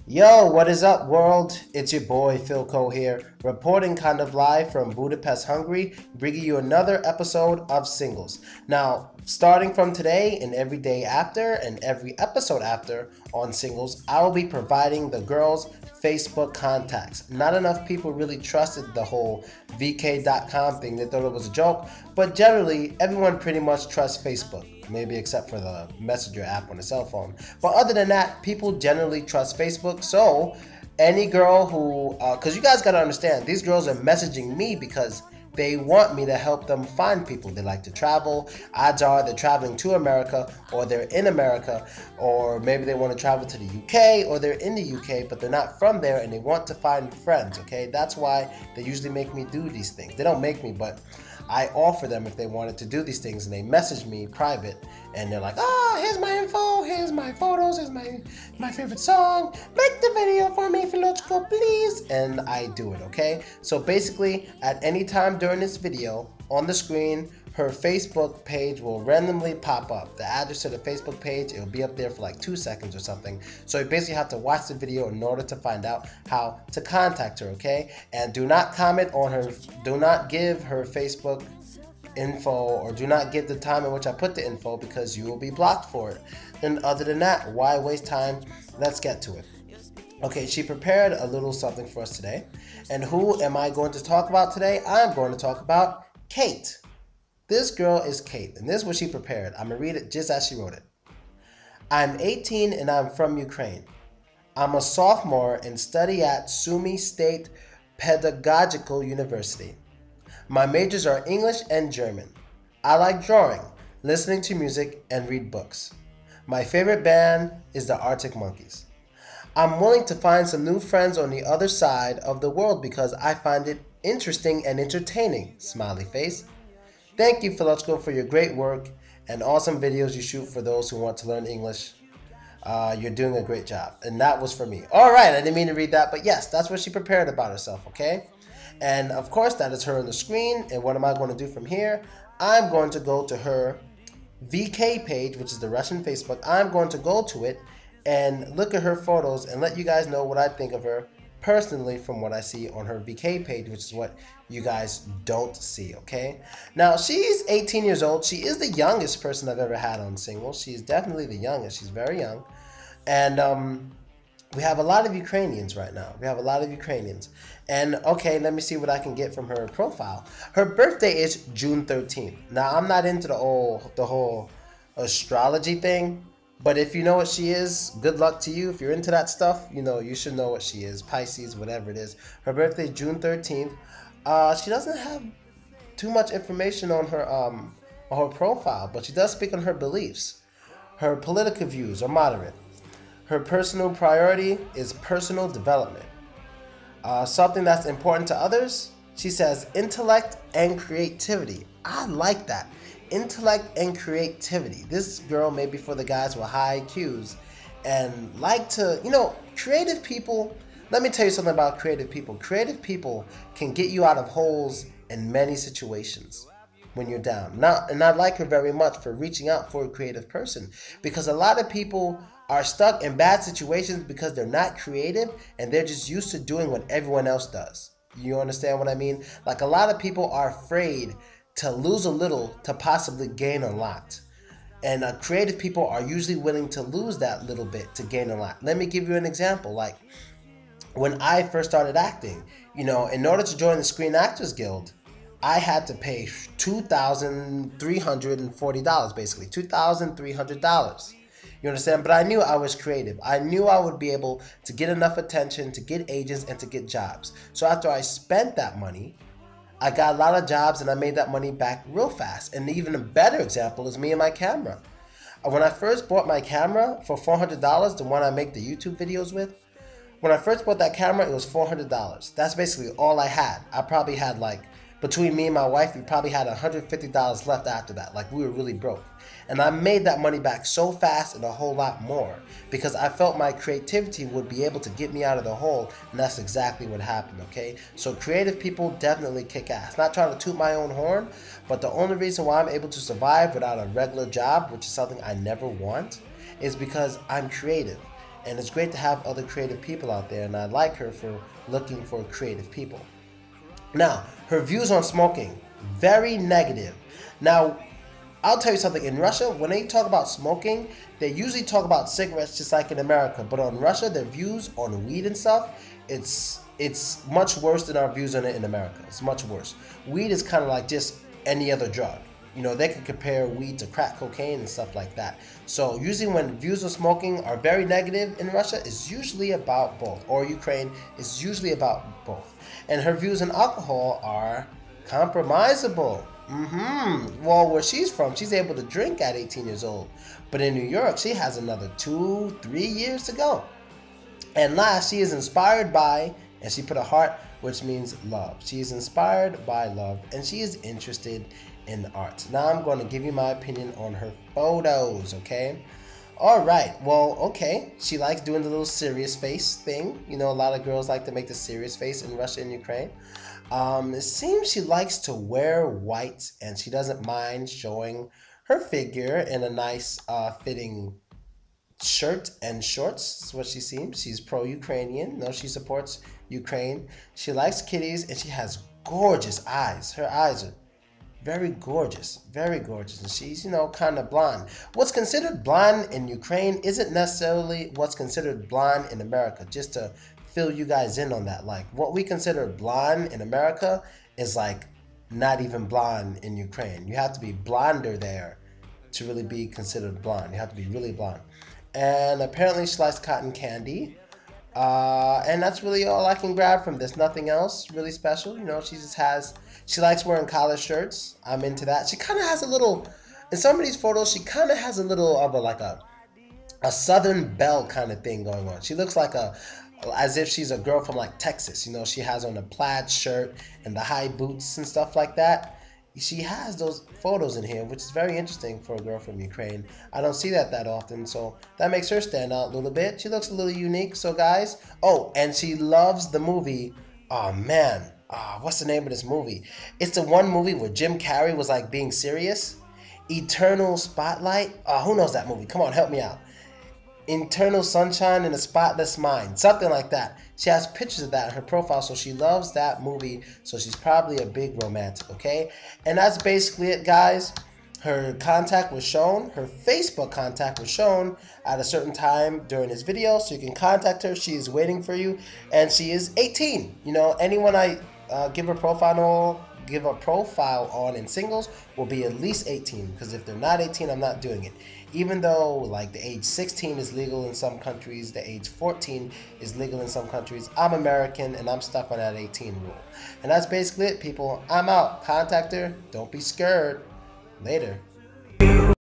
Yo, what is up, world? It's your boy Philko here, reporting kind of live from Budapest, Hungary, bringing you another episode of Singles. Now, starting from today and every day after and every episode after on Singles, I will be providing the girls' Facebook contacts. Not enough people really trusted the whole VK.com thing. They thought it was a joke, but generally, everyone pretty much trusts Facebook. Maybe except for the Messenger app on the cell phone. But other than that, people generally trust Facebook. So any girl who, because you guys got to understand, these girls are messaging me because they want me to help them find people. They like to travel. Odds are they're traveling to America, or they're in America, or maybe they want to travel to the UK, or they're in the UK, but they're not from there and they want to find friends, okay? That's why they usually make me do these things. They don't make me, but I offer them if they wanted to do these things, and they message me private, and they're like, here's my info, here's my photos, here's my favorite song, make the video for me, Philko, please, and I do it, okay? So basically, at any time during this video, on the screen, her Facebook page will randomly pop up. The address to the Facebook page, it'll be up there for like 2 seconds or something. So you basically have to watch the video in order to find out how to contact her, okay? And do not comment on her, do not give her Facebook info, or do not give the time in which I put the info, because you will be blocked for it. And other than that, why waste time? Let's get to it. Okay, she prepared a little something for us today. And who am I going to talk about today? I'm going to talk about Kate. This girl is Kate, and this is what she prepared. I'm going to read it just as she wrote it. I'm 18 and I'm from Ukraine. I'm a sophomore and study at Sumy State Pedagogical University. My majors are English and German. I like drawing, listening to music, and read books. My favorite band is the Arctic Monkeys. I'm willing to find some new friends on the other side of the world because I find it interesting and entertaining. Smiley face. Thank you, Philko, for your great work and awesome videos you shoot for those who want to learn English. You're doing a great job. And that was for me. All right, I didn't mean to read that, but yes, that's what she prepared about herself, okay? And of course, that is her on the screen. And what am I going to do from here? I'm going to go to her VK page, which is the Russian Facebook. I'm going to go to it and look at her photos and let you guys know what I think of her personally from what I see on her VK page, which is what you guys don't see, okay? Now, she's 18 years old. She is the youngest person I've ever had on Singles. She's definitely the youngest. She's very young. And we have a lot of Ukrainians right now. We have a lot of Ukrainians. And okay, let me see what I can get from her profile. Her birthday is June 13th. Now, I'm not into the whole astrology thing, but if you know what she is, good luck to you. If you're into that stuff, you know, you should know what she is. Pisces, whatever it is. Her birthday is June 13th. She doesn't have too much information on her profile, but she does speak on her beliefs. Her political views are moderate. Her personal priority is personal development. Something that's important to others, she says intellect and creativity. I like that. Intellect and creativity. This girl may be for the guys with high IQs and like to, creative people. Let me tell you something about creative people. Creative people can get you out of holes in many situations when you're down. Now, and I like her very much for reaching out for a creative person, because a lot of people are stuck in bad situations because they're not creative and they're just used to doing what everyone else does. You understand what I mean? Like, a lot of people are afraid to lose a little to possibly gain a lot. And creative people are usually willing to lose that little bit to gain a lot. Let me give you an example. Like, when I first started acting, in order to join the Screen Actors Guild, I had to pay $2,340, basically $2,300. You understand? But I knew I was creative. I knew I would be able to get enough attention to get agents and to get jobs. So after I spent that money, I got a lot of jobs and I made that money back real fast. And even a better example is me and my camera. When I first bought my camera for $400, the one I make the YouTube videos with, when I first bought that camera, it was $400. That's basically all I had. I probably had, like, between me and my wife, we probably had $150 left after that. Like, we were really broke. And I made that money back so fast and a whole lot more because I felt my creativity would be able to get me out of the hole, and that's exactly what happened, okay? So creative people definitely kick ass. Not trying to toot my own horn, but the only reason why I'm able to survive without a regular job, which is something I never want, is because I'm creative. and it's great to have other creative people out there, and I like her for looking for creative people. Now, her views on smoking, very negative. Now, I'll tell you something. In Russia, when they talk about smoking, they usually talk about cigarettes just like in America. But on Russia, their views on weed and stuff, it's much worse than our views on it in America. It's much worse. Weed is kind of like just any other drug. You know, they can compare weed to crack cocaine and stuff like that. So usually when views of smoking are very negative in Russia, it's usually about both. Or Ukraine, it's usually about both. And her views on alcohol are compromisable. Well, where she's from, she's able to drink at 18 years old. But in New York, she has another 2-3 years to go. And last, she is inspired by, and she put a heart, which means love. She is inspired by love, and she is interested in art. Now I'm going to give you my opinion on her photos, okay? All right, well, okay. She likes doing the little serious face thing. You know, a lot of girls like to make the serious face in Russia and Ukraine. It seems she likes to wear white, and she doesn't mind showing her figure in a nice fitting shirt and shorts. That's what she seems. She's pro-Ukrainian. No, she supports Ukraine. She likes kitties, and she has gorgeous eyes. Her eyes are very gorgeous, and she's, you know, kind of blonde. What's considered blonde in Ukraine isn't necessarily what's considered blonde in America, just to fill you guys in on that. Like, what we consider blonde in America is like not even blonde in Ukraine. You have to be blonder there to really be considered blonde. You have to be really blonde. And apparently she likes cotton candy. And that's really all I can grab from this. Nothing else really special. You know, she likes wearing collar shirts. I'm into that. She kind of has a little, in some of these photos, she kind of has a little of a Southern belle kind of thing going on. She looks like as if she's a girl from like Texas. You know, she has on a plaid shirt and the high boots and stuff like that. She has those photos in here, which is very interesting for a girl from Ukraine. I don't see that often, so that makes her stand out a little bit. She looks a little unique. So guys, oh, and she loves the movie. Oh man, what's the name of this movie? It's the one movie where Jim Carrey was like being serious. Eternal Spotlight. Who knows that movie? Come on, help me out. Eternal Sunshine in a Spotless Mind, something like that. She has pictures of that in her profile, so she loves that movie, so she's probably a big romantic, okay? And that's basically it, guys. Her contact was shown, her Facebook contact was shown at a certain time during this video, so you can contact her. She is waiting for you, and she is 18. You know, anyone I give a profile on in singles will be at least 18, because if they're not 18, I'm not doing it. Even though like the age 16 is legal in some countries, the age 14 is legal in some countries, I'm American and I'm stuck on that 18 rule. And that's basically it, people. I'm out. Contact her. Don't be scared. Later.